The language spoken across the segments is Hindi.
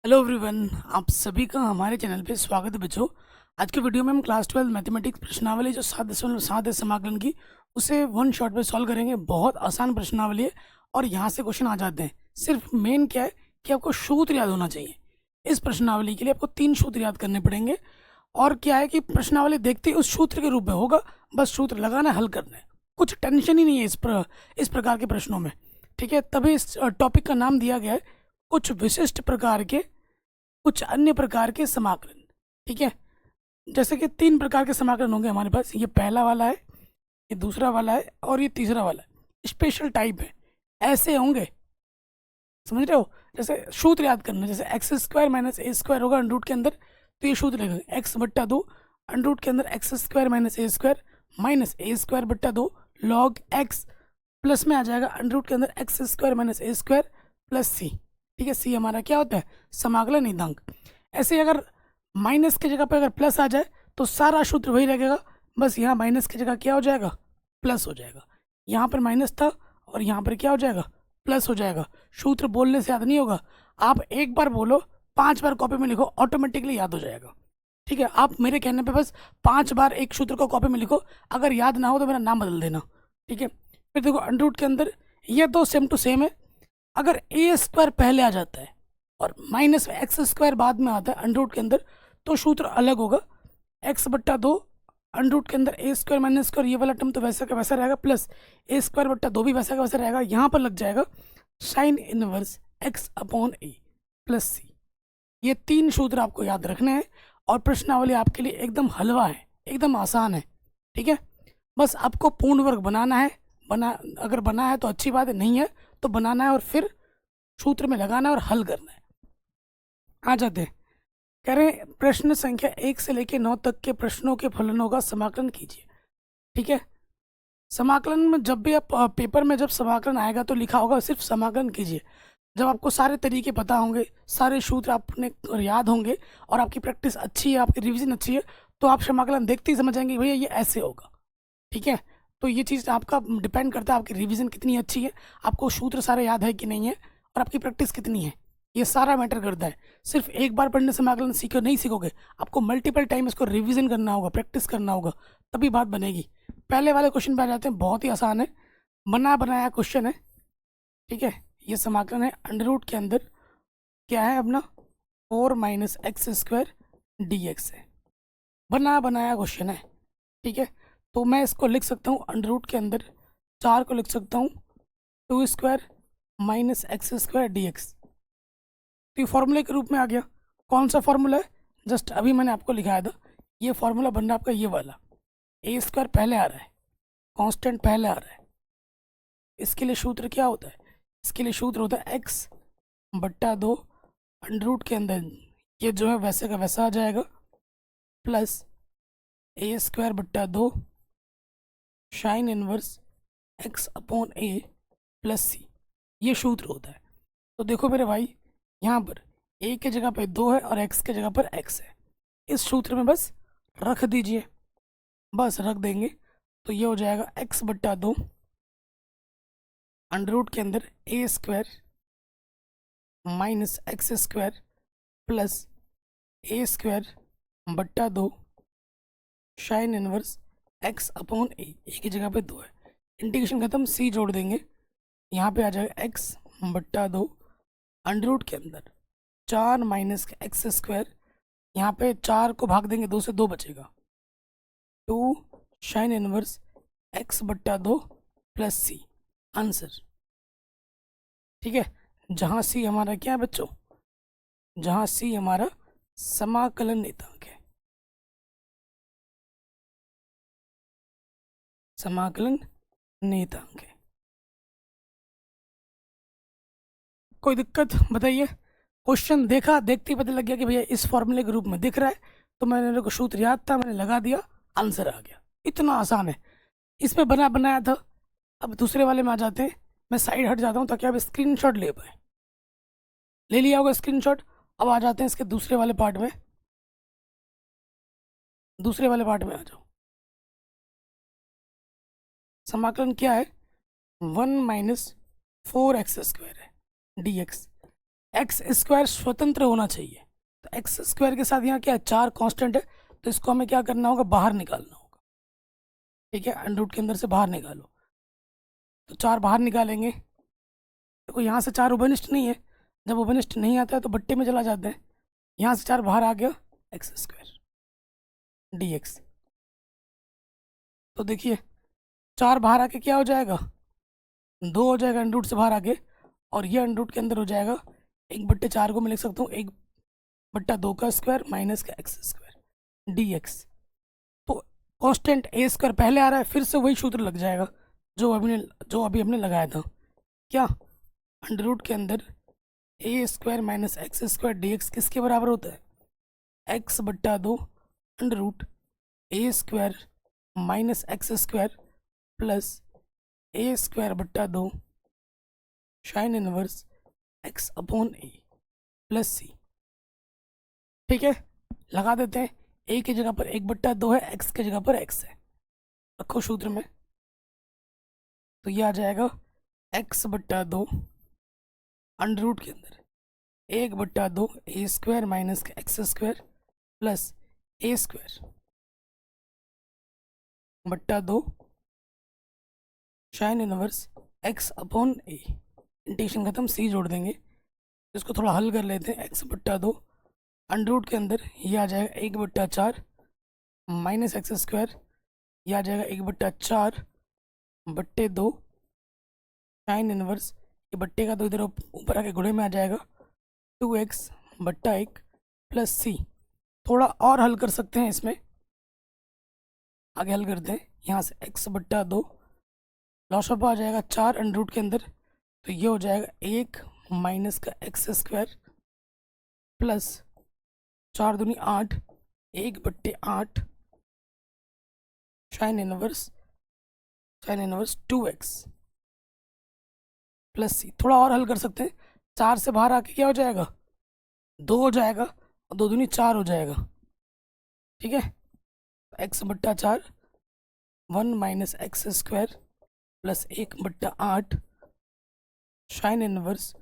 हेलो एवरीवन, आप सभी का हमारे चैनल पे स्वागत है बच्चों। आज के वीडियो में हम क्लास 12 मैथमेटिक्स प्रश्नावली जो 7.7 है समाकलन की, उसे वन शॉट में सॉल्व करेंगे। बहुत आसान प्रश्नावली है और यहाँ से क्वेश्चन आ जाते हैं। सिर्फ मेन क्या है कि आपको सूत्र याद होना चाहिए। इस प्रश्नावली के लिए आपको 3 सूत्र याद करने पड़ेंगे। और क्या है कि प्रश्नावली देखते ही उस सूत्र के रूप में होगा, बस सूत्र लगाना, हल करना है। कुछ टेंशन ही नहीं है इस प्रकार के प्रश्नों में। ठीक है, तभी इस टॉपिक का नाम दिया गया है कुछ विशिष्ट प्रकार के, कुछ अन्य प्रकार के समाकलन। ठीक है, जैसे कि 3 प्रकार के समाकलन होंगे हमारे पास। ये पहला वाला है, ये दूसरा वाला है और ये तीसरा वाला है। स्पेशल टाइप है, ऐसे होंगे, समझ रहे हो। जैसे सूत्र याद करना, जैसे x square minus a square होगा अंडर रूट के अंदर, तो ये सूत्र लगेगा एक्स बट्टा 2 अंडर रूट के अंदर x square minus a square बट्टा 2 लॉग एक्स, प्लस में आ जाएगा अंडर रूट के अंदर x square minus a square plus c. ठीक है, सी हमारा क्या होता है, समाकलन नियतांक। ऐसे ही अगर माइनस की जगह पे अगर प्लस आ जाए तो सारा सूत्र वही लगेगा, बस यहाँ माइनस की जगह क्या हो जाएगा, प्लस हो जाएगा। यहाँ पर माइनस था और यहाँ पर क्या हो जाएगा, प्लस हो जाएगा। सूत्र बोलने से याद नहीं होगा, आप एक बार बोलो, 5 बार कॉपी में लिखो, ऑटोमेटिकली याद हो जाएगा। ठीक है, आप मेरे कहने पे बस 5 बार एक सूत्र को कॉपी में लिखो, अगर याद ना हो तो मेरा नाम बदल देना। ठीक है, फिर देखो अंडर रूट के अंदर ये दो सेम टू सेम है। अगर ए स्क्वायर पहले आ जाता है और माइनस एक्स स्क्वायर बाद में आता है अंडर रूट के अंदर, तो सूत्र अलग होगा। एक्स बट्टा 2 अंडर रूट के अंदर ए स्क्वायर माइनस स्क्वायर, ये वाला टर्म तो वैसा का वैसा रहेगा, प्लस ए स्क्वायर बट्टा 2 भी वैसा का वैसा रहेगा। यहाँ पर लग जाएगा sign inverse x upon a plus c. ये 3 सूत्र आपको याद रखने हैं और प्रश्नावली आपके लिए एकदम हलवा है, एकदम आसान है। ठीक है, बस आपको पूर्ण वर्ग बनाना है। अगर बना है तो अच्छी बात है, नहीं है तो बनाना है और फिर सूत्र में लगाना है और हल करना है। आ जाते हैं, कह रहे हैं प्रश्न संख्या 1 से लेकर 9 तक के प्रश्नों के फलनों का समाकलन कीजिए। ठीक है, समाकलन में जब भी आप पेपर में जब समाकलन आएगा तो लिखा होगा सिर्फ समाकलन कीजिए। जब आपको सारे तरीके पता होंगे, सारे सूत्र आपने याद होंगे और आपकी प्रैक्टिस अच्छी है, आपकी रिवीजन अच्छी है, तो आप समाकलन देखते ही समझ जाएंगे भैया ये ऐसे होगा। ठीक है, तो ये चीज़ आपका डिपेंड करता है आपकी रिवीजन कितनी अच्छी है, आपको सूत्र सारे याद है कि नहीं है, और आपकी प्रैक्टिस कितनी है। ये सारा मैटर करता है। सिर्फ एक बार पढ़ने से समाकलन सीखो नहीं सीखोगे, आपको मल्टीपल टाइम इसको रिवीजन करना होगा, प्रैक्टिस करना होगा, तभी बात बनेगी। पहले वाले क्वेश्चन पे आ जाते हैं, बहुत ही आसान है, बना बनाया क्वेश्चन है। ठीक है, ये समाकलन है अंडर रूट के अंदर क्या है अपना 4 minus x square d x है, बना बनाया क्वेश्चन है। ठीक है, तो मैं इसको लिख सकता हूँ अंडर रूट के अंदर 4 को लिख सकता हूँ 2 square minus x square d x. तो ये फॉर्मूले के रूप में आ गया। कौन सा फॉर्मूला है, जस्ट अभी मैंने आपको लिखाया था। ये फॉर्मूला बन रहा है आपका ये वाला, ए स्क्वायर पहले आ रहा है, कांस्टेंट पहले आ रहा है। इसके लिए सूत्र क्या होता है, इसके लिए सूत्र होता है एक्स बट्टा 2 अंडर रूट के अंदर ये जो है वैसे का वैसा आ जाएगा, प्लस ए स्क्वायर बट्टा 2 sine inverse x upon a plus c. ये सूत्र होता है। तो देखो मेरे भाई, यहाँ पर ए के जगह पे 2 है और एक्स के जगह पर एक्स है, इस सूत्र में बस रख दीजिए, बस रख देंगे तो ये हो जाएगा एक्स बट्टा 2 अंडर रूट के अंदर a square minus x square plus a square बट्टा 2 sine inverse x upon a, a की जगह पे 2 है, इंटीग्रेशन खत्म, सी जोड़ देंगे, यहाँ पे आ जाएगा एक्स बट्टा 2 अंडर रूट के अंदर 4 माइनस एक्स स्क्वायर, यहाँ पे 4 को भाग देंगे 2 से, 2 बचेगा, 2 साइन इनवर्स एक्स बट्टा 2 प्लस सी, आंसर। ठीक है, जहाँ सी हमारा क्या है बच्चों, जहाँ सी हमारा समाकलन नियतांक है, समाकलन नियतांक है। कोई दिक्कत बताइए। क्वेश्चन देखा, देखते ही पता लग गया कि भैया इस फॉर्मूले के रूप में दिख रहा है, तो मेरे को सूत्र याद था, मैंने लगा दिया, आंसर आ गया। इतना आसान है, इसमें बना बनाया था। अब दूसरे वाले में आ जाते हैं, मैं साइड हट जाता हूँ ताकि आप स्क्रीनशॉट ले पाए। ले लिया होगा स्क्रीनशॉट। अब आ जाते हैं इसके दूसरे वाले पार्ट में, दूसरे वाले पार्ट में आ जाओ। समाकलन क्या है, 1 माइनस 4 एक्स स्क्वायर है डी एक्स। एक्स स्क्वायर स्वतंत्र होना चाहिए। तो एक्स स्क्वायर के साथ यहाँ क्या है, 4 कांस्टेंट है, तो इसको हमें क्या करना होगा, बाहर निकालना होगा। ठीक है, अंडर रूट के अंदर से बाहर निकालो। तो 4 बाहर निकालेंगे, देखो यहाँ से 4 उभयनिष्ठ नहीं है, जब उभयनिष्ठ नहीं आता है तो बट्टे में चला जाते हैं। यहाँ से 4 बाहर आ गया, एक्स स्क्वायर डी एक्स। तो देखिए 4 बाहर आके क्या हो जाएगा, 2 हो जाएगा अंडर रूट से बाहर आके, और ये अंडर रूट के अंदर हो जाएगा 1/4 को मैं लिख सकता हूँ 1/2 का स्क्वायर माइनस का एक्स स्क्वायर डी एक्स। तो कांस्टेंट ए स्क्वायर पहले आ रहा है, फिर से वही सूत्र लग जाएगा जो अभी हमने लगाया था। क्या, अंडर रूट के अंदर a square minus x square d x किसके बराबर होता है, x/2 under root a square minus x square plus a square बट्टा 2 sine inverse x upon a plus c. ठीक है, लगा देते हैं, ए की जगह पर 1/2 है, एक्स की जगह पर एक्स है, रखो सूत्र में। तो ये आ जाएगा x/2 अंडर रूट के अंदर 1/2 a square minus x square plus a square बट्टा 2 sine inverse x upon a. Integration खत्म, सी जोड़ देंगे, इसको थोड़ा हल कर लेते हैं। x/2 अंडर रूट के अंदर ये आ जाएगा 1/4 माइनस एक्स स्क्वायर, ये आ जाएगा 1/4 बट्टे 2 साइन इनवर्स, ये बट्टे का 2 इधर ऊपर आके गुणे में आ जाएगा 2x/1 प्लस सी। थोड़ा और हल कर सकते हैं इसमें, आगे हल करते हैं। यहाँ से x/2 लॉस ऑफ आ जाएगा 4 अंडर रूट के अंदर, तो ये हो जाएगा 1 माइनस का एक्स स्क्वायर प्लस 4 दूनी 8 1/8 साइन इनवर्स 2x प्लस सी। थोड़ा और हल कर सकते हैं, 4 से बाहर आके क्या हो जाएगा, 2 हो जाएगा, और 2 दूनी 4 हो जाएगा। ठीक है, x/4 1 minus x square plus 1/8 sine inverse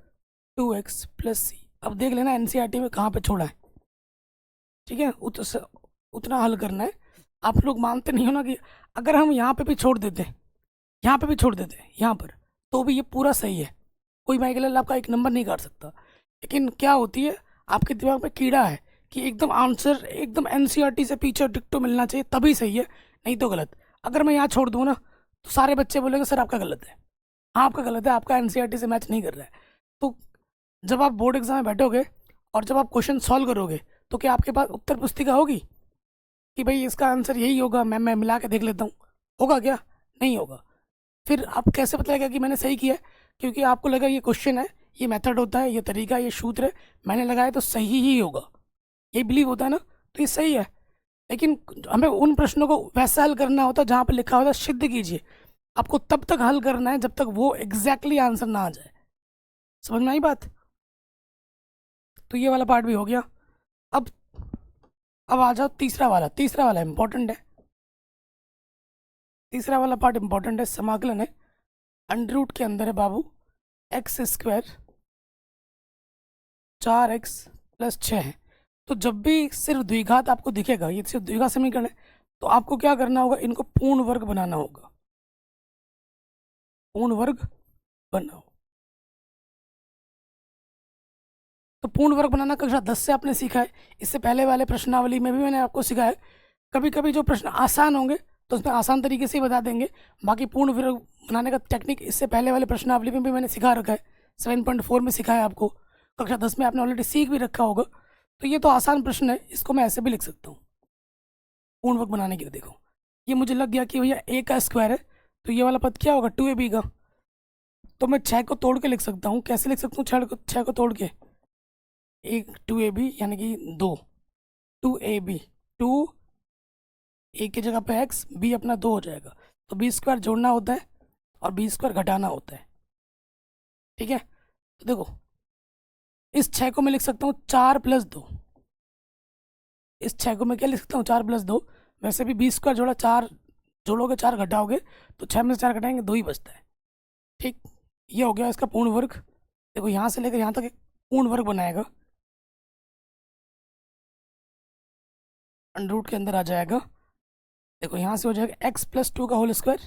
2x plus c. अब देख लेना एनसीईआरटी में कहाँ पे छोड़ा है। ठीक है, उतना हल करना है। आप लोग मानते नहीं हो ना कि अगर हम यहाँ पे भी छोड़ देते हैं, यहाँ पे भी छोड़ देते हैं, यहाँ पर, तो भी ये पूरा सही है, कोई माइकल आपका एक नंबर नहीं काट सकता। लेकिन क्या होती है, आपके दिमाग में कीड़ा है कि एकदम आंसर एकदम एनसीईआरटी से पीछे डिक्टो मिलना चाहिए तभी सही है, नहीं तो गलत। अगर मैं यहाँ छोड़ दूँ ना तो सारे बच्चे बोलेंगे सर आपका गलत है। हाँ आपका गलत है, आपका एनसीईआरटी से मैच नहीं कर रहा है। तो जब आप बोर्ड एग्जाम में बैठोगे और जब आप क्वेश्चन सॉल्व करोगे तो क्या आपके पास उत्तर पुस्तिका होगी कि भाई इसका आंसर यही होगा, मैं मिला के देख लेता हूँ, होगा क्या, नहीं होगा। फिर आप कैसे पता लगेगा कि मैंने सही किया है, क्योंकि आपको लगा ये क्वेश्चन है, ये मेथड होता है, ये तरीका, ये सूत्र है, मैंने लगाया तो सही ही होगा, ये बिलीव होता है ना, तो ये सही है। लेकिन हमें उन प्रश्नों को वैसा हल करना होता है जहाँ पर लिखा होता है सिद्ध कीजिए। आपको तब तक हल करना है जब तक वो एग्जैक्टली आंसर ना आ जाए। समझ में आई बात? तो ये वाला पार्ट भी हो गया। अब आ जाओ तीसरा वाला इंपॉर्टेंट है। तीसरा वाला पार्ट इंपॉर्टेंट है, समाकलन है। अंडर रूट के अंदर है बाबू एक्स स्क्वायर 4x प्लस 6 है। तो जब भी सिर्फ द्विघात आपको दिखेगा, ये सिर्फ द्विघात समीकरण है, तो आपको क्या करना होगा, इनको पूर्ण वर्ग बनाना होगा, पूर्ण वर्ग बनाओ। तो पूर्ण वर्ग बनाना कक्षा 10 से आपने सीखा है, इससे पहले वाले प्रश्नावली में भी मैंने आपको सिखाया है। कभी कभी जो प्रश्न आसान होंगे तो उसमें आसान तरीके से ही बता देंगे, बाकी पूर्ण वर्ग बनाने का टेक्निक इससे पहले वाले प्रश्नावली में भी मैंने सिखा रखा है, 7.4 में सिखाया है आपको, कक्षा 10 में आपने ऑलरेडी सीख भी रखा होगा। तो ये तो आसान प्रश्न है, इसको मैं ऐसे भी लिख सकता हूँ पूर्ण वर्ग बनाने के लिए। देखो ये मुझे लग गया कि भैया a का स्क्वायर है, तो ये वाला पद क्या होगा 2ab का, तो मैं 6 को तोड़ के लिख सकता हूँ। कैसे लिख सकता हूँ 6 को तोड़ के, एक 2ab यानी कि 2ab 2 a की जगह पे x, b अपना 2 हो जाएगा, तो b स्क्वायर जोड़ना होता है और b स्क्वायर घटाना होता है। ठीक है, तो देखो इस 6 को मैं लिख सकता हूँ 4 + 2, इस 6 को मैं क्या लिख सकता हूँ 4 + 2। वैसे भी b स्क्वायर जोड़ा 4 जोड़ोगे 4 घटाओगे तो 6 में से 4 घटाएंगे 2 ही बचता है। ठीक, ये हो गया इसका पूर्ण वर्ग। देखो यहाँ से लेकर यहाँ तक पूर्ण वर्ग बनाएगा, अंडर रूट के अंदर आ जाएगा। देखो यहाँ से हो जाएगा x प्लस 2 का होल स्क्वायर,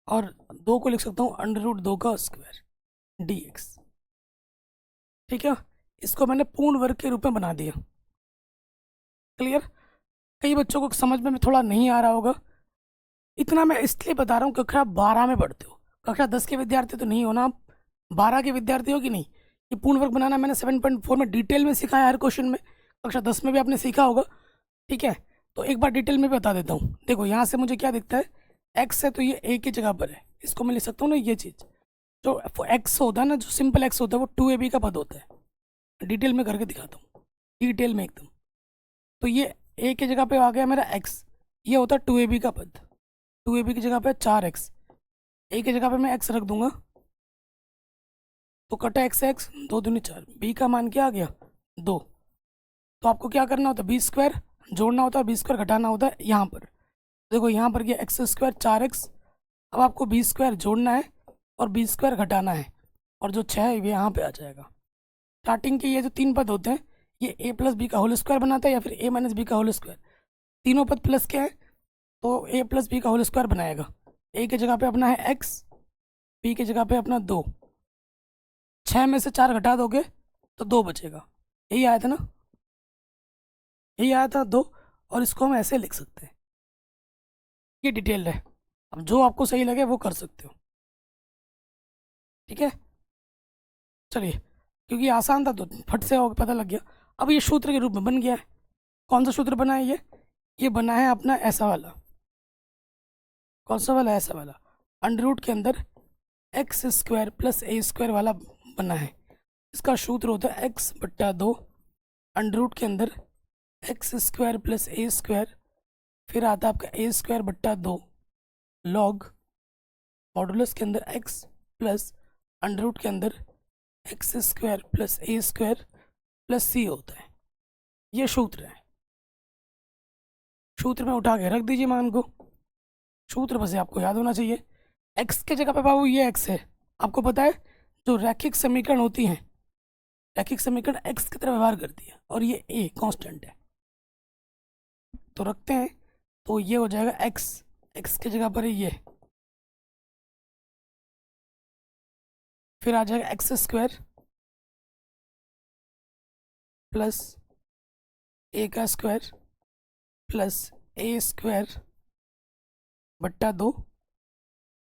और 2 को लिख सकता हूँ अंडर रूट 2 का स्क्वायर dx। ठीक है, इसको मैंने पूर्ण वर्ग के रूप में बना दिया। क्लियर? कई बच्चों को समझ में थोड़ा नहीं आ रहा होगा, इतना मैं इसलिए बता रहा हूँ कक्षा 12 में पढ़ते हो, कक्षा 10 के विद्यार्थी तो नहीं हो ना, आप 12 के विद्यार्थी हो कि नहीं। ये पूर्ण वर्ग बनाना मैंने 7.4 में डिटेल में सिखाया हर क्वेश्चन में, कक्षा 10 में भी आपने सीखा होगा। ठीक है, तो एक बार डिटेल में बता देता हूँ। देखो यहाँ से मुझे क्या दिखता है, एक्स है तो ये ए की जगह पर है, इसको मैं लिख सकता हूँ ना, ये चीज़ जो एक्स होता है ना, जो सिंपल एक्स होता है वो 2ab का पद होता है। डिटेल में करके दिखाता हूँ, डिटेल में एकदम। तो ये ए की जगह पे आ गया मेरा एक्स, ये होता है 2ab का पद। 2ab की जगह पे 4x, ए की जगह पे मैं x रख दूंगा, तो कटा x x, 2 दूनी 4, b का मान क्या आ गया 2। तो आपको क्या करना होता है, बी स्क्वायर जोड़ना होता है, बी स्क्वायर घटाना होता है यहाँ पर। देखो यहाँ पर ये एक्स स्क्वायर 4x, अब आपको बी स्क्वायर जोड़ना है और बी स्क्वायर घटाना है, और जो 6 है ये यहाँ पे आ जाएगा। स्टार्टिंग के ये जो 3 पद होते हैं, ये a प्लस बी का होल स्क्वायर बनाता है या फिर a माइनस बी का होल स्क्वायर। तीनों पद प्लस के हैं तो a प्लस बी का होल स्क्वायर बनाएगा। a की जगह पे अपना है x, b की जगह पे अपना 2, 6 में से 4 घटा दोगे तो 2 बचेगा। यही आया था ना, यही आया था 2, और इसको हम ऐसे लिख सकते हैं। ये डिटेल है, अब जो आपको सही लगे वो कर सकते हो। ठीक है, चलिए, क्योंकि आसान था तो फट से पता लग गया। अब ये सूत्र के रूप में बन गया है। कौन सा सूत्र बना है ये बना है अपना ऐसा वाला। कौन सा वाला? ऐसा वाला। अंडर रूट के अंदर x square plus a square वाला बना है। इसका सूत्र होता है एक्स बट्टा 2 अंडर रूट के अंदर x square plus a square, फिर आता है आपका ए स्क्वायर बट्टा 2 लॉग मॉडुलस के अंदर एक्स प्लस अंडर रूट के अंदर x square plus a square plus c होता है। ये सूत्र है। सूत्र में उठा के रख दीजिए मान को, सूत्र बस आपको याद होना चाहिए। एक्स के जगह पे बाबू ये एक्स है, आपको पता है जो रैखिक समीकरण होती हैं, रैखिक समीकरण एक्स की तरह व्यवहार करती है, और ये ए कांस्टेंट है तो रखते हैं, तो ये हो जाएगा एक्स, एक्स की जगह पर ये, फिर आ जाएगा एक्स स्क्वायर प्लस ए का स्क्वायर प्लस ए स्क्वायर बट्टा 2,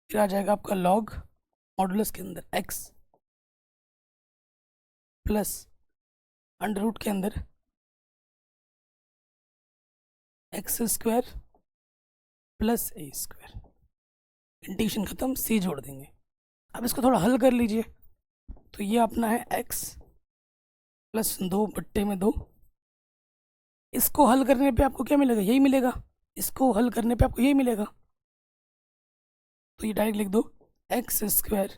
फिर आ जाएगा आपका लॉग मॉडुलस के अंदर एक्स प्लस अंडर रूट के अंदर x square plus a square. Integration खत्म, सी जोड़ देंगे। अब इसको थोड़ा हल कर लीजिए, तो ये अपना है एक्स प्लस 2 बट्टे में 2। इसको हल करने पे आपको क्या मिलेगा? यही मिलेगा। इसको हल करने पे आपको यही मिलेगा, तो ये डायरेक्ट लिख दो, x square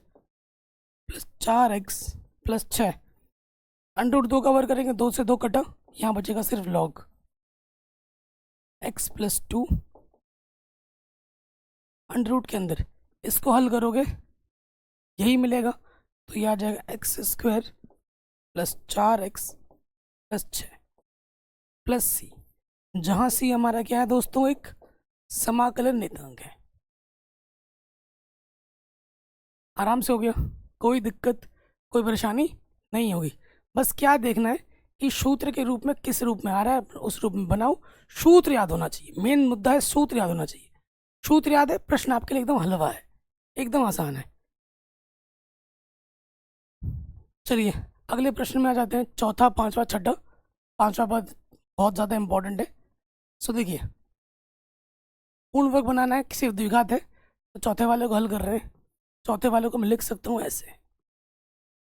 plus 4x plus 6, under root 2 का वर्ग करेंगे, 2 से 2 कटा, यहाँ बचेगा सिर्फ log x plus 2 under root के अंदर, इसको हल करोगे यही मिलेगा, तो ये आ जाएगा x square plus 4x plus 6 plus c, जहाँ सी हमारा क्या है दोस्तों, एक समाकलन नियतांक है। आराम से हो गया, कोई दिक्कत कोई परेशानी नहीं होगी। बस क्या देखना है कि सूत्र के रूप में किस रूप में आ रहा है, उस रूप में बनाओ। सूत्र याद होना चाहिए, मेन मुद्दा है सूत्र याद होना चाहिए। सूत्र याद है, प्रश्न आपके लिए एकदम हलवा है, एकदम आसान है। चलिए अगले प्रश्न में आ जाते हैं, चौथा, पांचवा, छठा। पांचवा पद बहुत ज़्यादा इंपॉर्टेंट है। सो देखिए, पूर्ण वर्ग बनाना है, किसी द्विघात है, तो चौथे वाले को हल कर रहे हैं। चौथे वाले को मैं लिख सकता हूँ ऐसे,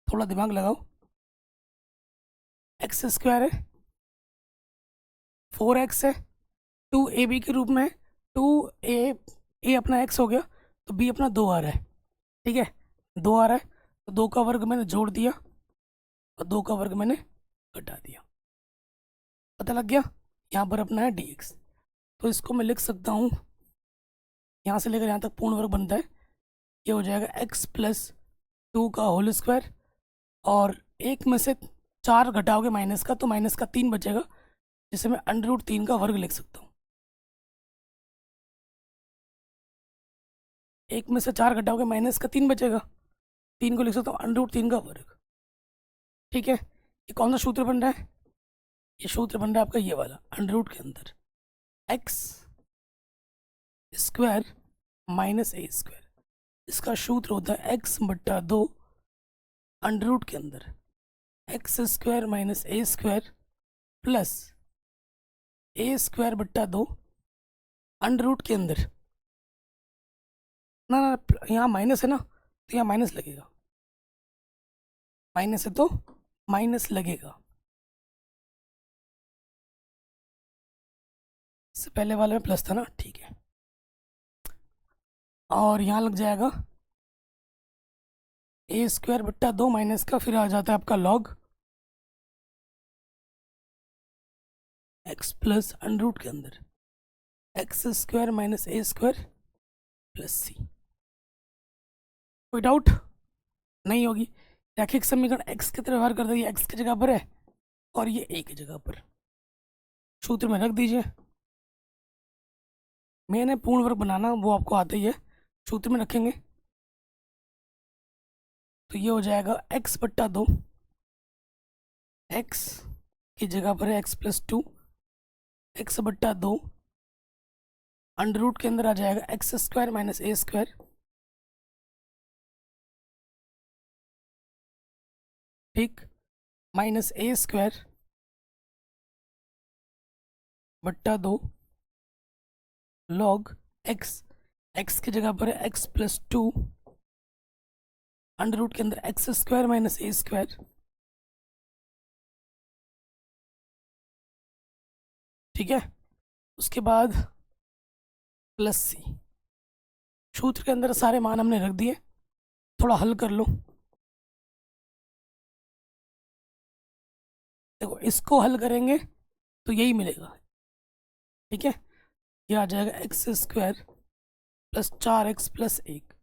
थोड़ा दिमाग लगाओ। एक्स स्क्वायर है, 4x है, 2ab के रूप में है, 2a अपना x हो गया, तो b अपना 2 आ रहा है। ठीक है, 2 आ रहा है, तो 2 का वर्ग मैंने जोड़ दिया और 2 का वर्ग मैंने घटा दिया। पता लग गया? यहाँ पर अपना है dx, तो इसको मैं लिख सकता हूँ, यहाँ से लेकर यहाँ तक पूर्ण वर्ग बनता है, ये हो जाएगा x प्लस 2 का होल स्क्वायर और एक में से 4 घटाओगे माइनस का तो माइनस का 3 बचेगा, जिसे मैं √3 का वर्ग लिख सकता हूँ। एक में से 4 घटाओगे माइनस का 3 बचेगा, 3 को लिख सकता हूँ √3 का वर्ग। ठीक है, ये कौन सा सूत्र बन रहा है? ये सूत्र बन रहा है आपका ये वाला, अंडर के अंदर x square minus a square. इसका सूत्र होता है x/2 अंडर के अंदर x square minus a square plus a²/2 under के अंदर, ना ना यहाँ माइनस है ना, तो यहाँ माइनस लगेगा, माइनस है तो माइनस लगेगा। इससे पहले वाले में प्लस था ना, ठीक है। और यहाँ लग जाएगा a²/2 माइनस का फिर आ जाता है आपका लॉग x प्लस अंडर के अंदर x² माइनस a² प्लस सी। कोई डाउट नहीं होगी? रैखिक समीकरण x की तरफ व्यवहार कर देंगे, x की जगह पर है और ये a की जगह पर, सूत्र में रख दीजिए। मैंने पूर्ण वर्ग बनाना वो आपको आता ही है, सूत्र में रखेंगे तो ये हो जाएगा x/2, x की जगह पर है x+2, x/2 अंडर के अंदर आ जाएगा x² माइनस a², ठीक, माइनस a²/2 लॉग x की जगह पर है x+2 अंडर के अंदर x² माइनस a², ठीक है। उसके बाद प्लस सी, सूत्र के अंदर सारे मान हमने रख दिए, थोड़ा हल कर लो। देखो इसको हल करेंगे तो यही मिलेगा, ठीक है। ये आ जाएगा x² प्लस 4x प्लस 1,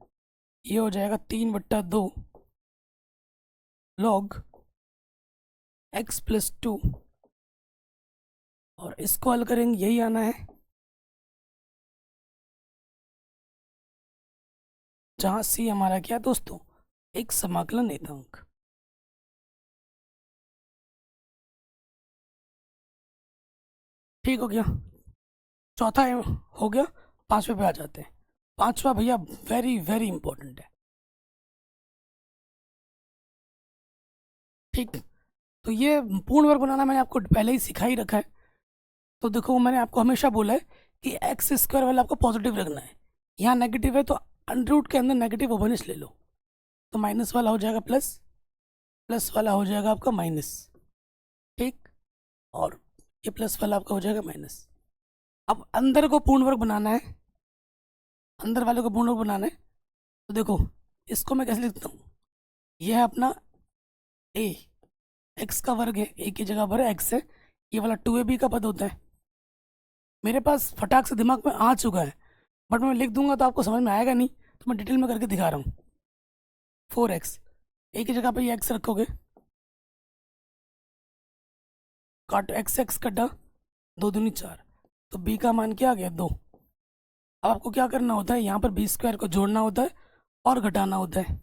ये हो जाएगा 3/2 लॉग x+2, और इसको हल करेंगे यही आना है, जहाँ सी हमारा क्या दोस्तों, एक समाकलन नेतांक। ठीक हो गया, चौथा हो गया, पांचवें पे आ जाते हैं। पांचवा भैया वेरी वेरी इंपॉर्टेंट है, ठीक। तो ये पूर्ण वर्ग बनाना मैंने आपको पहले ही सिखा ही रखा है। तो देखो मैंने आपको हमेशा बोला है कि x² वाला आपको पॉजिटिव रखना है, यहाँ नेगेटिव है तो अंडर के अंदर नेगेटिव ओवनिस ले लो, तो माइनस वाला हो जाएगा प्लस, प्लस वाला हो जाएगा आपका माइनस, ठीक, और ये प्लस वाला आपका हो जाएगा माइनस। अब अंदर को पूर्ण वर्ग बनाना है, अंदर वाले को पूर्ण वर्ग बनाना है, तो देखो इसको मैं कैसे लिखता हूँ, यह है अपना a, x का वर्ग है, a की जगह पर x है, ये वाला 2ab का पद होता है। मेरे पास फटाक से दिमाग में आ चुका है, बट मैं लिख दूंगा तो आपको समझ में आएगा नहीं, तो मैं डिटेल में करके दिखा रहा हूँ। 4x, a की जगह पर ये x रखोगे, काटो x कटा, 2 दूनी 4, तो b का मान क्या आ गया 2। अब आपको क्या करना होता है, यहाँ पर b² को जोड़ना होता है और घटाना होता है,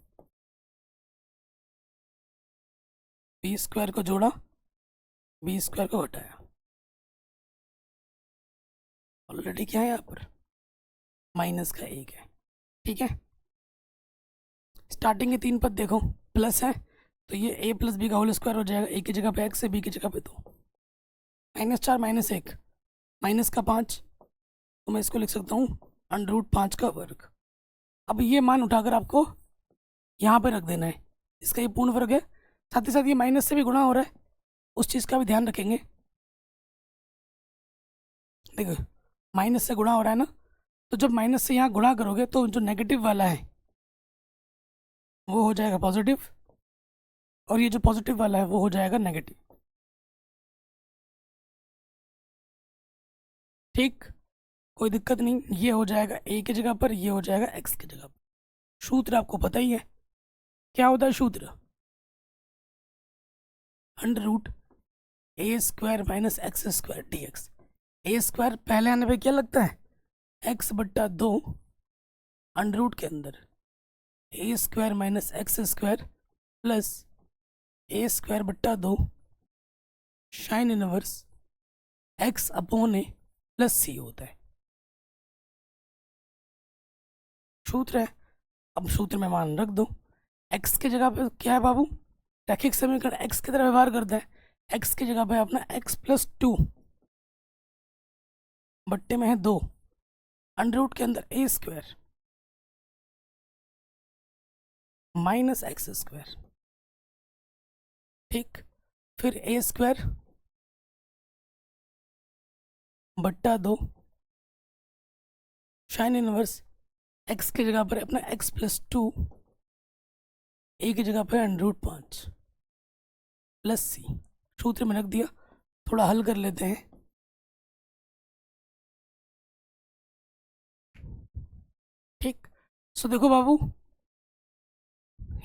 b² को जोड़ा, b² को घटाया, ऑलरेडी क्या है यहाँ पर माइनस का 1 है, ठीक है। स्टार्टिंग के 3 पद देखो प्लस है, तो ये a प्लस बी का होल स्क्वायर हो जाएगा, a की जगह पे x है, b की जगह पे 2, -4 -1 माइनस का 5, तो मैं इसको लिख सकता हूँ √5 का वर्ग। अब ये मान उठाकर आपको यहाँ पे रख देना है, इसका ये पूर्ण वर्ग है, साथ ही साथ ये माइनस से भी गुणा हो रहा है, उस चीज़ का भी ध्यान रखेंगे। देखो माइनस से गुणा हो रहा है ना, तो जब माइनस से यहाँ गुणा करोगे तो जो नेगेटिव वाला है वो हो जाएगा पॉजिटिव, और ये जो पॉजिटिव वाला है वो हो जाएगा नेगेटिव, ठीक। कोई दिक्कत नहीं, ये हो जाएगा a की जगह पर, ये हो जाएगा x की जगह पर। सूत्र आपको पता ही है क्या होता है सूत्र, under root a square minus x square d x. A square पहले आने पे क्या लगता है, एक्स बट्टा 2 अंडर रूट के अंदर a square minus x square plus a square बट्टा 2 sine inverse x upon a plus c होता है। सूत्र है, अब सूत्र में मान रख दो। एक्स की जगह पे क्या है बाबू, रैखिक समीकरण एक्स की तरह व्यवहार करता है। एक्स की जगह पे अपना एक्स प्लस 2 बट्टे में है 2 अंडर रूट के अंदर a square minus x square, ठीक। फिर ए स्क्वायर बट्टा 2 साइन इनवर्स एक्स की जगह पर अपना एक्स प्लस 2, ए की जगह पर अंडर रूट 5 प्लस सी। सूत्र में रख दिया, थोड़ा हल कर लेते हैं। ठीक, सो देखो बाबू,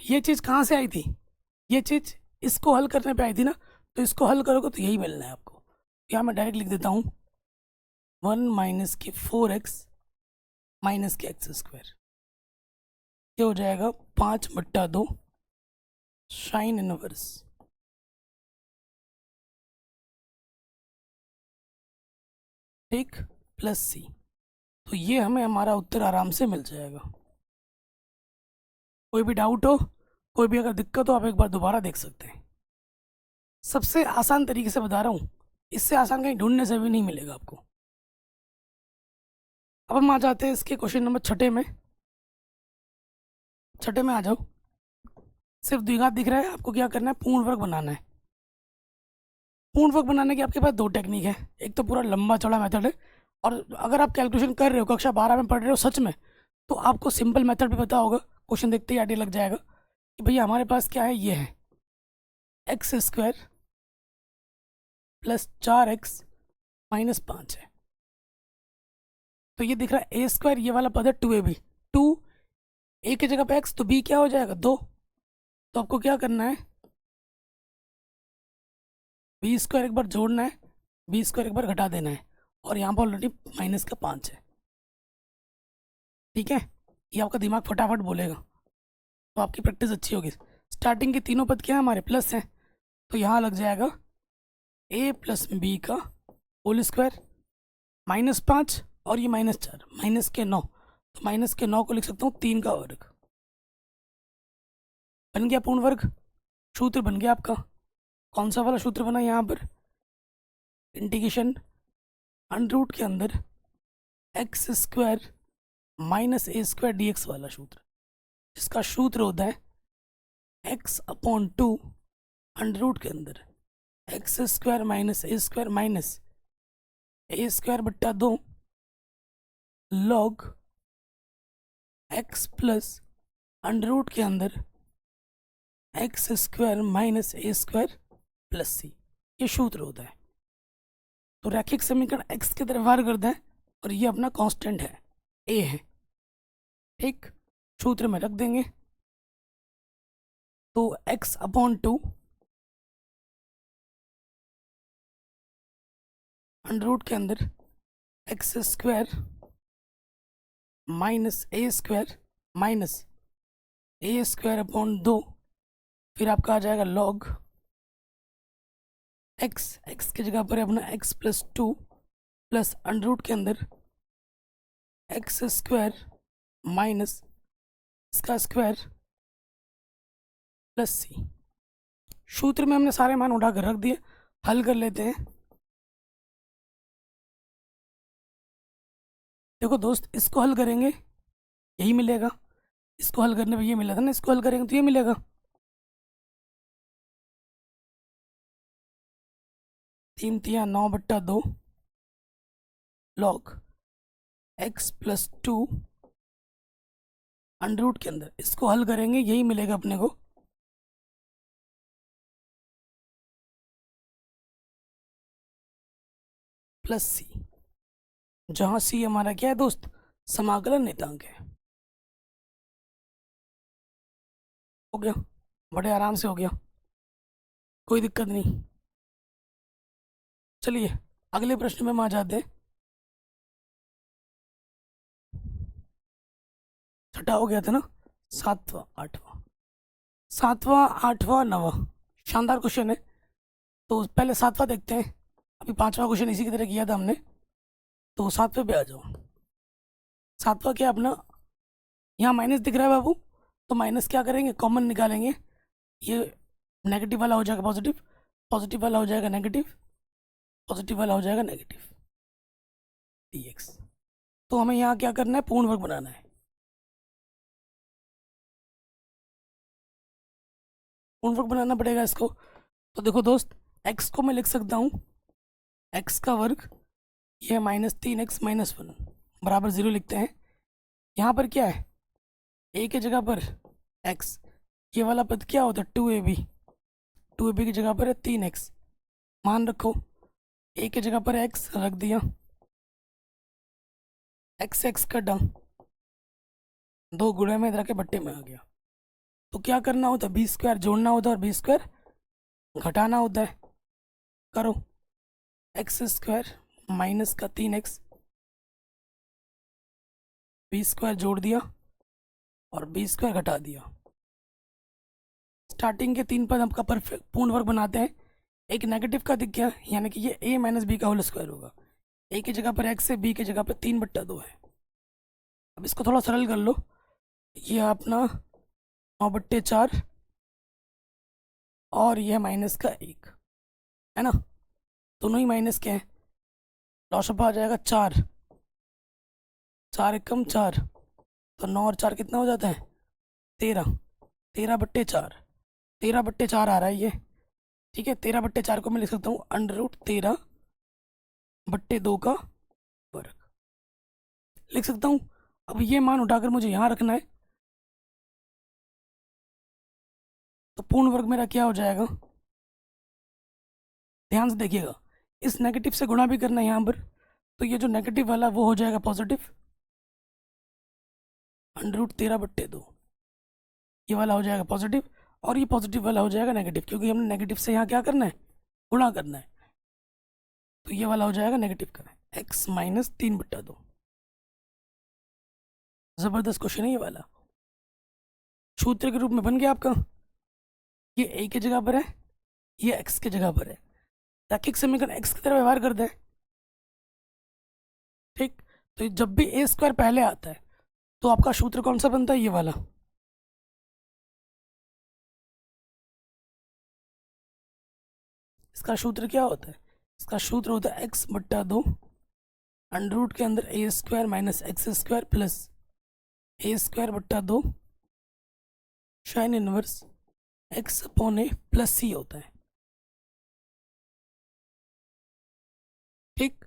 ये चीज़ कहाँ से आई थी, ये चीज़ इसको हल करने पे आई थी ना, तो इसको हल करोगे तो यही मिलना है आपको। यहाँ मैं डायरेक्ट लिख देता हूँ 1 माइनस के 4x माइनस के एक्स स्क्वायर, ये हो जाएगा 5 बट्टा 2 साइन इनवर्स ठीक प्लस सी। तो ये हमें हमारा उत्तर आराम से मिल जाएगा। कोई भी डाउट हो, कोई भी अगर दिक्कत हो, आप एक बार दोबारा देख सकते हैं। सबसे आसान तरीके से बता रहा हूँ, इससे आसान कहीं ढूंढने से भी नहीं मिलेगा आपको। अब हम आ जाते हैं इसके क्वेश्चन नंबर छठे में आ जाओ। सिर्फ द्विघात दिख रहा है, आपको क्या करना है, पूर्ण वर्ग बनाना है। पूर्ण वर्ग बनाने की आपके पास दो टेक्निक है, एक तो पूरा लंबा चौड़ा मेथड है, और अगर आप कैलकुलेशन कर रहे हो, कक्षा 12 में पढ़ रहे हो सच में, तो आपको सिंपल मेथड भी पता होगा। क्वेश्चन देखते ही आइडिया लग जाएगा कि भैया हमारे पास क्या है, ये है x square plus 4x minus 5 है। तो ये दिख रहा है ए स्क्वायर, ये वाला पद है 2ab, 2 ए की जगह पे एक्स, तो बी क्या हो जाएगा 2। तो आपको क्या करना है, बी स्क्वायर एक बार जोड़ना है, बी स्क्वायर एक बार घटा देना है, और यहाँ पर ऑलरेडी माइनस का 5 है। ठीक है, ये आपका दिमाग फटाफट बोलेगा, तो आपकी प्रैक्टिस अच्छी होगी। स्टार्टिंग के तीनों पद क्या है हमारे, प्लस हैं, तो यहाँ लग जाएगा ए प्लस बी का होल स्क्वायर माइनस 5, और ये माइनस 4 माइनस के 9, तो माइनस के 9 को लिख सकता हूँ 3 का वर्ग। बन गया पूर्ण वर्ग, सूत्र बन गया आपका। कौन सा वाला सूत्र बना यहाँ पर, इंटीग्रेशन अंडर रूट के अंदर x square minus a square d x वाला सूत्र, जिसका सूत्र होता है एक्स अपॉन 2 अंडर रूट के अंदर x square minus a square minus a square बट्टा 2 log x plus under root के अंदर x square minus a square plus c, ये सूत्र होता है। तो रैखिक समीकरण एक्स की तरफ व्यवहार करता है, और ये अपना कांस्टेंट है, ए है। ठीक, सूत्र में रख देंगे, तो एक्स अपॉन 2 अंडर रूट के अंदर x square minus a square upon 2, फिर आपका आ जाएगा लॉग एक्स की जगह पर अपना x plus 2 plus under root के अंदर एक्स स्क्वायर माइनस इसका स्क्वायर प्लस सी। सूत्र में हमने सारे मान उठा कर रख दिए, हल कर लेते हैं। देखो दोस्त, इसको हल करेंगे यही मिलेगा, इसको हल करने पे ये मिला था ना, इसको हल करेंगे तो ये मिलेगा। तीन तिया 9 बट्टा 2 log x plus 2 under root के अंदर, इसको हल करेंगे यही मिलेगा अपने को, प्लस सी, जहां सी हमारा क्या है दोस्त, समाकलन नियतांक है। हो गया, बड़े आराम से हो गया। कोई दिक्कत नहीं। चलिए अगले प्रश्न में हम आ जाते हैं। छठा हो गया था ना, सातवां आठवां, सातवां आठवां नवां, शानदार क्वेश्चन है। तो पहले सातवां देखते हैं, अभी पांचवा क्वेश्चन इसी की तरह किया था हमने, तो सातवें पे आ जाओ। सातवां क्या अपना, यहाँ माइनस दिख रहा है बाबू, तो माइनस क्या करेंगे, कॉमन निकालेंगे। ये नेगेटिव वाला हो जाएगा पॉजिटिव, पॉजिटिव वाला हो जाएगा नेगेटिव, पॉजिटिव वाला हो जाएगा नेगेटिव dx। तो हमें यहाँ क्या करना है, पूर्ण वर्ग बनाना है। पूर्ण वर्ग बनाना पड़ेगा इसको। तो देखो दोस्त, x को मैं लिख सकता हूँ x का वर्ग, ये -3x-1 बराबर 0 लिखते हैं। यहाँ पर क्या है, a के जगह पर x, ये वाला पद क्या होता है 2ab, 2ab की जगह पर है 3x। मान रखो a की जगह पर x रख दिया, x कटा, दो गुणे में इधर के बट्टे में आ गया। तो क्या करना होता है, बी स्क्वायर जोड़ना होता है और बी स्क्वायर घटाना होता है। करो, एक्स स्क्वायर माइनस का 3x, बी स्क्वायर जोड़ दिया और बी स्क्वायर घटा दिया। स्टार्टिंग के तीन पद आपका परफेक्ट पूर्ण वर्ग बनाते हैं। एक नेगेटिव का दिख गया, यानी कि ये a माइनस बी का होल स्क्वायर होगा। a की जगह पर x है, b की जगह पर 3/2 है। अब इसको थोड़ा सरल कर लो, ये अपना 9/4 और यह माइनस का 1 है ना, दोनों ही माइनस के हैं। लॉसअप आ जाएगा 4, 4 एकम 4, तो 9 और 4 कितना हो जाता है 13, 13/4, 13/4 आ रहा है ये। ठीक है, 13/4 को मैं लिख सकता हूँ √13/2 का वर्ग लिख सकता हूँ। अब ये मान उठाकर मुझे यहाँ रखना है, तो पूर्ण वर्ग मेरा क्या हो जाएगा, ध्यान से देखिएगा, इस नेगेटिव से गुणा भी करना है यहाँ पर, तो ये जो नेगेटिव वाला वो हो जाएगा पॉजिटिव, √13/2 ये वाला हो जाएगा पॉजिटिव, और ये पॉजिटिव वाला हो जाएगा नेगेटिव, क्योंकि हमने नेगेटिव से यहाँ क्या करना है, गुणा करना है। तो ये वाला हो जाएगा नेगेटिव का, x माइनस 3/2। जबरदस्त क्वेश्चन है ये वाला, सूत्र के रूप में बन गया आपका। ये a की जगह पर है, ये x की जगह पर है, रैखिक समीकरण x की तरह व्यवहार करते हैं। ठीक, तो जब भी a स्क्वायर पहले आता है तो आपका सूत्र कौन सा बनता है, ये वाला। इसका सूत्र क्या होता है, इसका सूत्र होता है x/2 अंडर रूट के अंदर a square minus x square plus a²/2 sine inverse x/a plus c होता है। ठीक,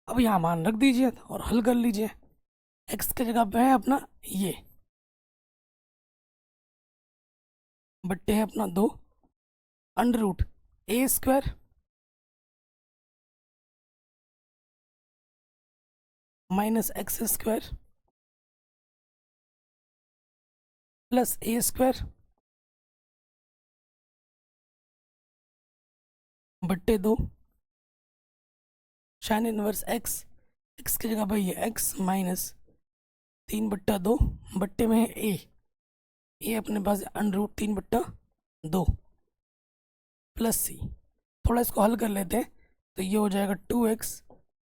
अब यहाँ मान रख दीजिए और हल कर लीजिए। x की जगह पे है अपना ये, बट्टे है अपना 2 under root a² minus x² plus a² बट्टे 2 साइन इनवर्स x की जगह पर ये x माइनस 3/2 बट्टे में है a अपने पास अंडर रूट 3/2 प्लस c। थोड़ा इसको हल कर लेते हैं, तो ये हो जाएगा 2x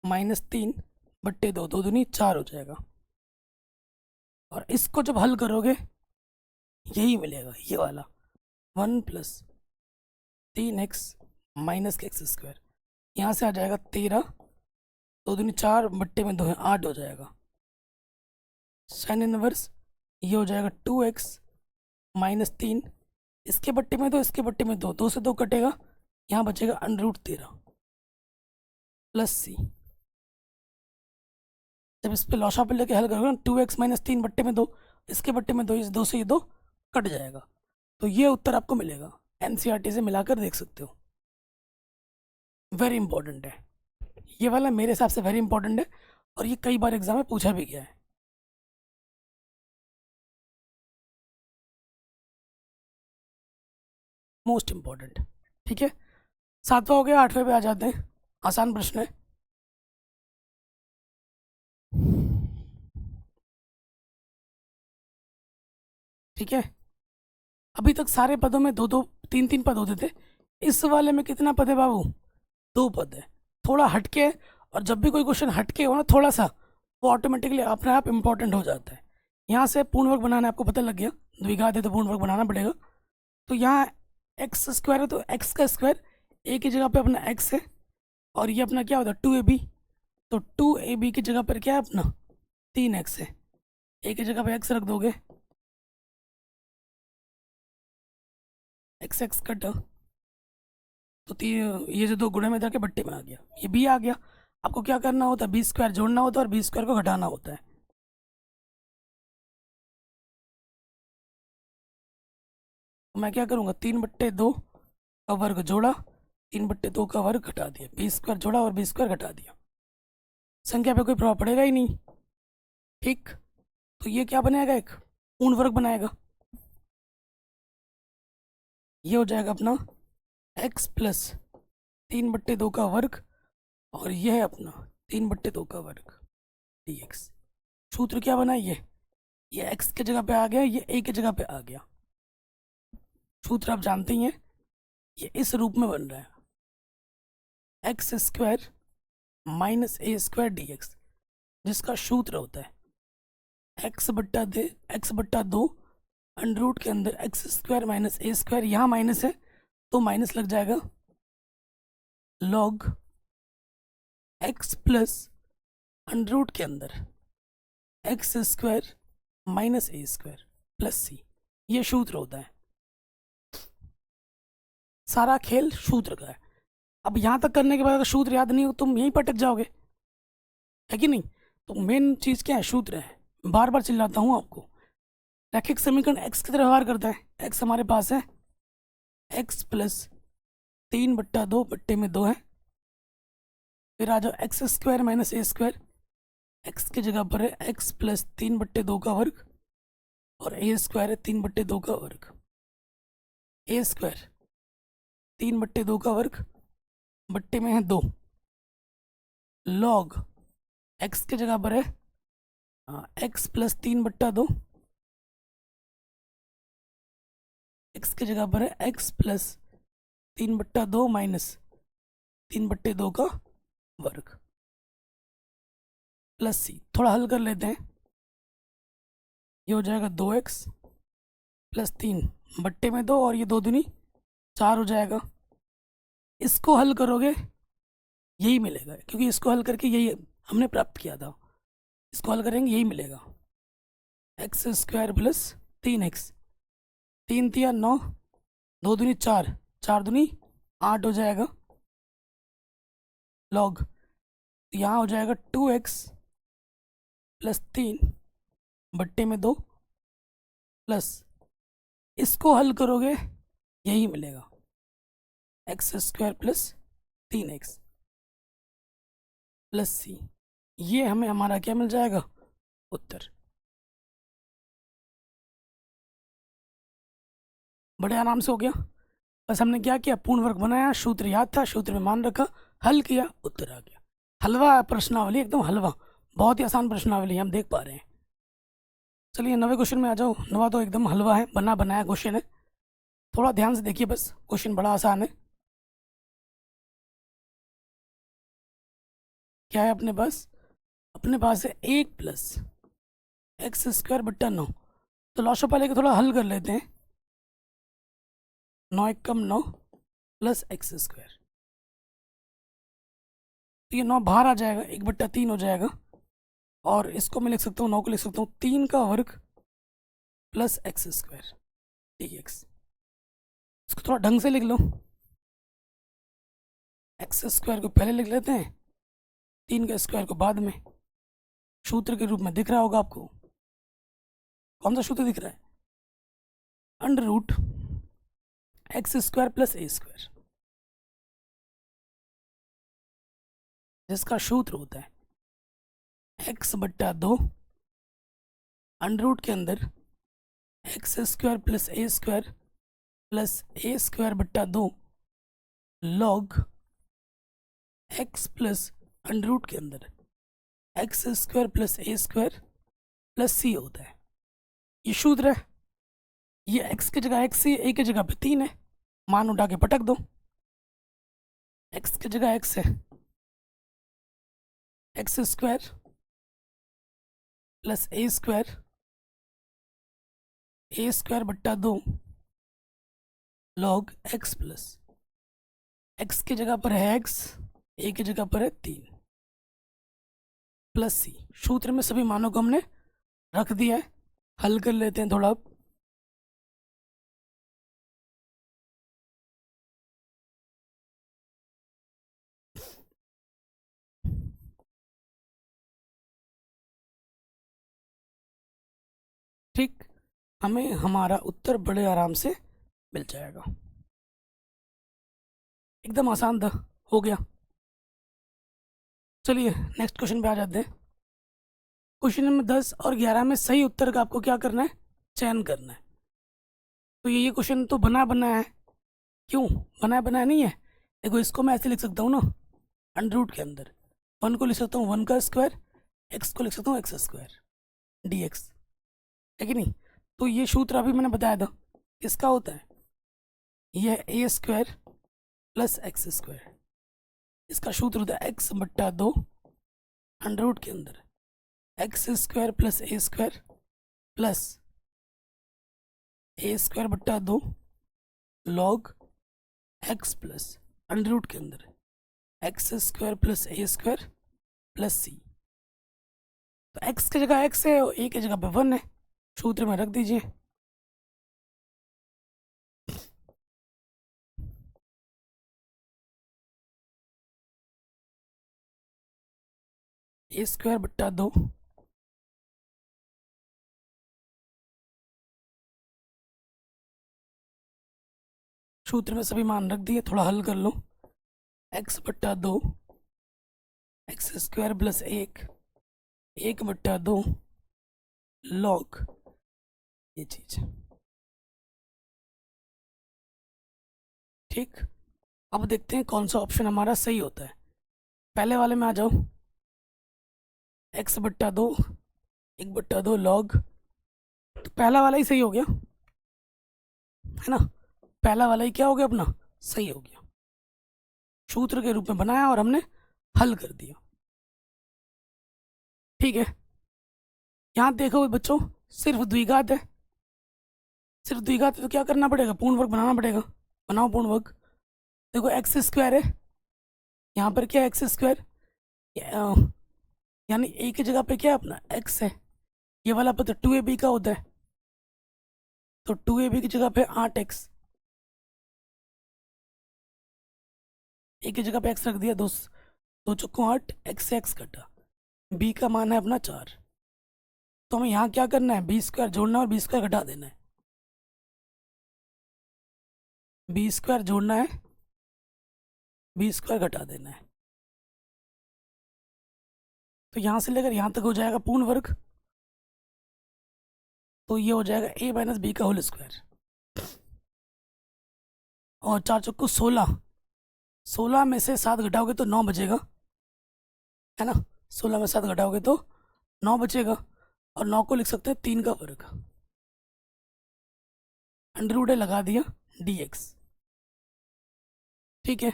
माइनस 3/2, 2 दूनी 4 हो जाएगा। और इसको जब हल करोगे यही मिलेगा, ये वाला 1 प्लस 3x माइनस का x², यहाँ से आ जाएगा 13, 2 दूनी 4 बट्टे में 2 है 8 हो जाएगा। साइन इनवर्स ये हो जाएगा 2x माइनस 3, इसके बट्टे में 2, इसके बट्टे में 2, 2 से 2 कटेगा, यहाँ बचेगा अंडर रूट 13 प्लस c। जब इस पे लॉसा पे लेके हल करोगे ना, 2x माइनस 3 बट्टे में 2, इसके बट्टे में 2, इस 2 से ये 2 कट जाएगा, तो ये उत्तर आपको मिलेगा। एनसीईआरटी से मिलाकर देख सकते हो, वेरी इंपॉर्टेंट है ये वाला, मेरे हिसाब से वेरी इंपॉर्टेंट है, और ये कई बार एग्जाम में पूछा भी गया है। Most important. ठीक है, 7वां हो गया। 8वें पे आ जाते हैं, आसान प्रश्न है। ठीक है, अभी तक सारे पदों में 2-2 3-3 पद होते थे। इस वाले में कितना पद है बाबू? 2 पद है। थोड़ा हटके है, और जब भी कोई क्वेश्चन हटके हो ना थोड़ा सा, वो ऑटोमेटिकली अपने आप इम्पोर्टेंट हो जाता है। यहाँ से पूर्ण वर्ग बनाना है, आपको पता लग गया, द्विघात है तो पूर्ण वर्ग बनाना पड़ेगा। तो यहाँ एक्स स्क्वायर है तो एक्स का स्क्वायर, ए की जगह पे अपना एक्स है, और ये अपना क्या होता है 2ab। तो 2ab की जगह पर क्या है अपना 3x है। ए की जगह पे एक्स रख दोगे, एक्स एक्स कट, तो ये जो 2 गुणे में जाके बट्टे में आ गया, ये बी आ गया। आपको क्या करना होता है, बी स्क्वायर जोड़ना होता है और बी स्क्वायर को घटाना होता है। तो मैं क्या करूँगा, 3/2 का वर्ग जोड़ा, 3/2 का वर्ग घटा दिया, बी स्क्वायर जोड़ा और बी स्क्वायर घटा दिया। संख्या पे कोई प्रभाव पड़ेगा ही नहीं। ठीक, तो ये क्या बनाएगा, एक पूर्ण वर्ग बनाएगा। ये हो जाएगा अपना x प्लस 3/2 का वर्ग, और ये है अपना 3/2 का वर्ग dx। सूत्र क्या बना, ये x की जगह पे आ गया, ये a की जगह पे आ गया। सूत्र आप जानते ही हैं, ये इस रूप में बन रहा है, x square minus a square d x, जिसका सूत्र होता है x/2 अंडर रूट के अंदर x square minus a square. यहाँ माइनस है तो माइनस लग जाएगा, log x plus under root के अंदर x square minus a square plus c. ये सूत्र होता है, सारा खेल सूत्र का है। अब यहाँ तक करने के बाद अगर सूत्र याद नहीं हो तुम यहीं पर अटक जाओगे, है कि नहीं? तो मेन चीज़ क्या है, सूत्र है। बार बार चिल्लाता हूँ आपको, रैखिक समीकरण एक्स की तरह व्यवहार करता है। एक्स हमारे पास है एक्स प्लस 3/2 बट्टे में 2 है। फिर आ जाओ x square minus a square, x की जगह पर है एक्स प्लस 3/2 का वर्ग, और ए स्क्वायर है 3/2 का वर्ग। ए स्क्वायर 3/2 का वर्ग बट्टे में है 2, लॉग एक्स की जगह पर है एक्स प्लस 3/2, एक्स की जगह पर है एक्स प्लस 3/2 माइनस 3/2 का वर्ग प्लस सी। थोड़ा हल कर लेते हैं, ये हो जाएगा 2x प्लस 3 बट्टे में 2, और ये 2 दूनी 4 हो जाएगा। इसको हल करोगे यही मिलेगा, क्योंकि इसको हल करके यही हमने प्राप्त किया था। इसको हल करेंगे यही मिलेगा, एक्स स्क्वायर प्लस 3x, 3 तिया 9, 2 दूनी 4, 4 दूनी 8 हो जाएगा, लॉग यहाँ हो जाएगा 2x प्लस 3 बट्टे में 2 प्लस, इसको हल करोगे यही मिलेगा, x square plus 3x plus c. ये हमें हमारा क्या मिल जाएगा, उत्तर। बड़े आराम से हो गया। बस हमने क्या किया, पूर्ण वर्ग बनाया, सूत्र याद था, सूत्र में मान रखा, हल किया, उत्तर आ गया। हलवा प्रश्नावली, एकदम हलवा, बहुत ही आसान प्रश्नावली हम देख पा रहे हैं। चलिए 9वें क्वेश्चन में आ जाओ। 9वां तो एकदम हलवा है, बना बनाया क्वेश्चन है। थोड़ा ध्यान से देखिए, बस क्वेश्चन बड़ा आसान है। क्या है अपने पास है 1 प्लस एक्स स्क्वायर बट्टा 9। तो लॉशोपा लेके थोड़ा हल कर लेते हैं। 9 1 9 प्लस एक्स स्क्वायर, तो ये 9 बाहर आ जाएगा, 1/3 हो जाएगा, और इसको मैं लिख सकता हूँ, 9 को लिख सकता हूँ 3 का वर्ग प्लस एक्स स्क्वायर dx। इसको थोड़ा ढंग से लिख लो, एक्स स्क्वायर को पहले लिख लेते हैं, 3 का स्क्वायर को बाद में। सूत्र के रूप में दिख रहा होगा आपको, कौन सा सूत्र दिख रहा है, under root x square plus a square, जिसका सूत्र होता है x/2 अंडर रूट के अंदर x square plus a square plus a square बट्टा 2 log x plus under root के अंदर x square plus a square plus c होता है। ये सूत्र है, ये एक्स की जगह एक्स है, ए की जगह पे 3 है, मान उठा के पटक दो। एक्स की जगह एक्स है, x square plus a square बट्टा 2 लॉग एक्स प्लस एक्स की जगह पर है एक्स, ए की जगह पर है 3 प्लस सी। सूत्र में सभी मानों को हमने रख दिया है, हल कर लेते हैं थोड़ा। ठीक, हमें हमारा उत्तर बड़े आराम से मिल जाएगा। एकदम आसान था, हो गया। चलिए नेक्स्ट क्वेश्चन पे आ जाते हैं। क्वेश्चन नंबर 10 और 11 में सही उत्तर का आपको क्या करना है, चयन करना है। तो ये क्वेश्चन तो बना बनाया है, क्यों बनाया बनाया नहीं है? देखो इसको मैं ऐसे लिख सकता हूँ ना, अंडर रूट के अंदर 1 को लिख सकता हूँ 1 का स्क्वायर, एक्स को लिख सकता हूँ एक्स स्क्वायर डी एक्स, है कि नहीं? तो ये सूत्र अभी मैंने बताया था, इसका होता है यह ए स्क्वायर प्लस एक्स स्क्वायर, इसका सूत्र होता है एक्स बट्टा 2 अंडर रूट के अंदर x square plus a square बट्टा 2 log x plus under root के अंदर x square plus a square plus c. तो एक्स की जगह एक्स है और ए की जगह पे 1 है, सूत्र में रख दीजिए। ए स्क्वायर बट्टा 2 सूत्र में सभी मान रख दिए, थोड़ा हल कर लो। एक्स बट्टा 2 एक्स स्क्वायर प्लस 1 बट्टा 2 लॉग ये चीज। ठीक, अब देखते हैं कौन सा ऑप्शन हमारा सही होता है। पहले वाले में आ जाओ, एक्स बट्टा 2 1 बट्टा 2 लॉग, तो पहला वाला ही सही हो गया, है ना? पहला वाला ही क्या हो गया अपना, सही हो गया। सूत्र के रूप में बनाया और हमने हल कर दिया। ठीक है, यहाँ देखो बच्चों, सिर्फ द्विघात है, सिर्फ द्विघात है तो क्या करना पड़ेगा, पूर्ण वर्ग बनाना पड़ेगा। बनाओ पूर्ण वर्ग। देखो एक्स स्क्वायर है, यहाँ पर क्या है एक्स स्क्वायर, यानी ए की जगह पे क्या है अपना एक्स है, ये वाला पता 2ab का होता है, तो 2ab की जगह पे 8x, ए की जगह पे x रख दिया, 2 चौको 8, x से x कटा, b का मान है अपना 4। तो हमें यहाँ क्या करना है, बी स्क्वायर जोड़ना है और बी स्क्वायर घटा देना है। बी स्क्वायर जोड़ना है, बी स्क्वायर घटा देना है। तो यहाँ से लेकर यहाँ तक हो जाएगा पूर्ण वर्ग, तो ये हो जाएगा a माइनस बी का होल स्क्वायर, और 4 चौको 16 में से 7 घटाओगे तो 9 बचेगा, है ना? 16 में 7 घटाओगे तो 9 बचेगा, और 9 को लिख सकते हैं 3 का वर्ग, अंडर रूट लगा दिया dx। ठीक है,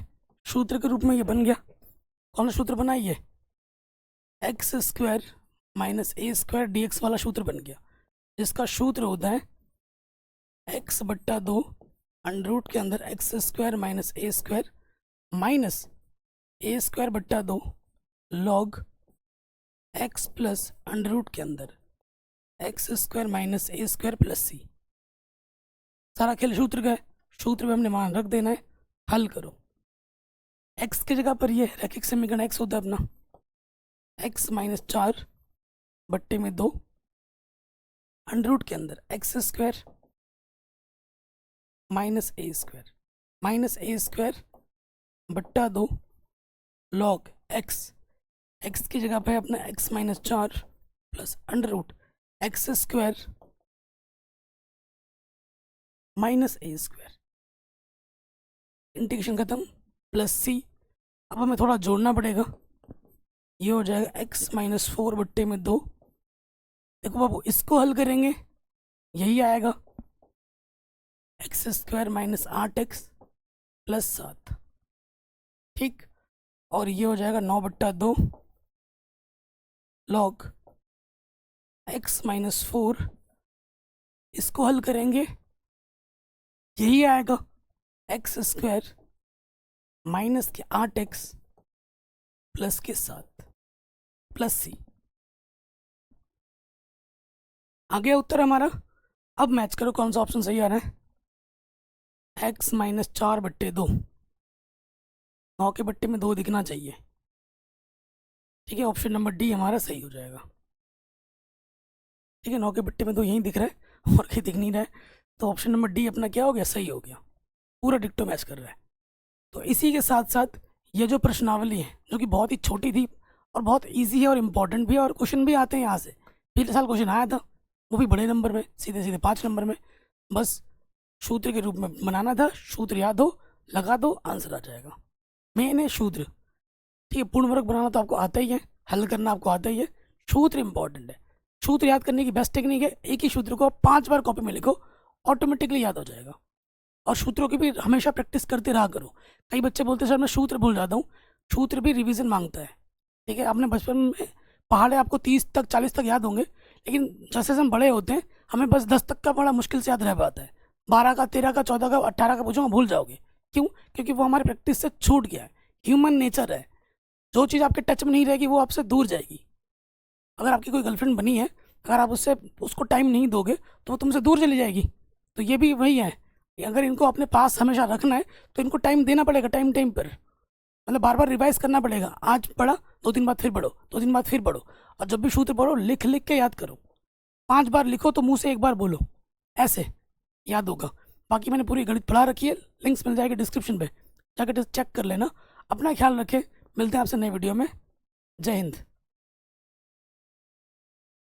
सूत्र के रूप में ये बन गया। कौन सा सूत्र बना, ये x square minus a square d x वाला सूत्र बन गया, जिसका सूत्र होता है एक्स बट्टा 2 अंडर रूट के अंदर x square minus a square बट्टा 2 log x plus under root के अंदर x square minus a square plus c. सारा खेल सूत्र का है, सूत्र में हमने मान रख देना है, हल करो। एक्स की जगह पर ये रैखिक समीकरण एक्स होता है अपना एक्स माइनस 4 बट्टे में 2 अंडर रूट के अंदर x square minus a square बट्टा 2 लॉग एक्स की जगह पे अपना x minus 4 plus under root x square minus a square, integration खत्म, प्लस सी। अब हमें थोड़ा जोड़ना पड़ेगा। ये हो जाएगा x माइनस 4/2। देखो बाबू, इसको हल करेंगे यही आएगा, x² माइनस 8x प्लस 7। ठीक, और ये हो जाएगा 9/2 लॉग x माइनस 4। इसको हल करेंगे यही आएगा, x² माइनस के 8x प्लस के 7 प्लस सी। आ गया उत्तर हमारा। अब मैच करो कौन सा ऑप्शन सही आ रहा है। x माइनस 4/2, 9 के बट्टे में 2 दिखना चाहिए। ठीक है, ऑप्शन नंबर डी हमारा सही हो जाएगा। ठीक है, 9 के बट्टे में 2 यहीं दिख रहा है और कहीं दिख नहीं रहा है, तो ऑप्शन नंबर डी अपना क्या हो गया, सही हो गया। पूरा डिक्टो मैच कर रहा है। तो इसी के साथ साथ ये जो प्रश्नावली है, जो कि बहुत ही छोटी थी और बहुत इजी है और इम्पोर्टेंट भी है, और क्वेश्चन भी आते हैं यहाँ से। पिछले साल क्वेश्चन आया था, वो भी बड़े नंबर में, सीधे सीधे 5 नंबर में। बस सूत्र के रूप में बनाना था, सूत्र याद हो, लगा दो, आंसर आ जाएगा। मेन है सूत्र। ठीक है, पूर्ण वर्ग बनाना तो आपको आता ही है, हल करना आपको आता ही है, सूत्र इंपॉर्टेंट है। सूत्र याद करने की बेस्ट टेक्निक है, एक ही सूत्र को 5 बार कॉपी में लिखो, ऑटोमेटिकली याद हो जाएगा। और सूत्रों की भी हमेशा प्रैक्टिस करते रहा करो। कई बच्चे बोलते हैं सर मैं सूत्र भूल जाता हूँ, सूत्र भी रिवीजन मांगता है। ठीक है, आपने बचपन में पहाड़े आपको 30 तक 40 तक याद होंगे, लेकिन जैसे जैसे हम बड़े होते हैं हमें बस 10 तक का बड़ा मुश्किल से याद रह पाता है। 12 का, 13 का, 14 का, 18 का पूछूंगा भूल जाओगे। क्यों? क्योंकि वो हमारी प्रैक्टिस से छूट गया है। ह्यूमन नेचर है, जो चीज़ आपके टच में नहीं रहेगी वो आपसे दूर जाएगी। अगर आपकी कोई गर्लफ्रेंड बनी है, अगर आप उसको टाइम नहीं दोगे तो वो तुमसे दूर चली जाएगी। तो ये भी वही है, अगर इनको अपने पास हमेशा रखना है तो इनको टाइम देना पड़ेगा, टाइम टाइम पर। मतलब बार बार रिवाइज करना पड़ेगा। आज पढ़ा, 2 दिन बाद फिर पढ़ो, 2 दिन बाद फिर पढ़ो। और जब भी सूत्र पढ़ो लिख लिख के याद करो। 5 बार लिखो तो मुंह से 1 बार बोलो, ऐसे याद होगा। बाकी मैंने पूरी गणित पढ़ा रखी है, लिंक्स मिल जाएगी डिस्क्रिप्शन पे, जाकर चेक कर लेना। अपना ख्याल रखें, मिलते हैं आपसे नई वीडियो में। जय हिंद।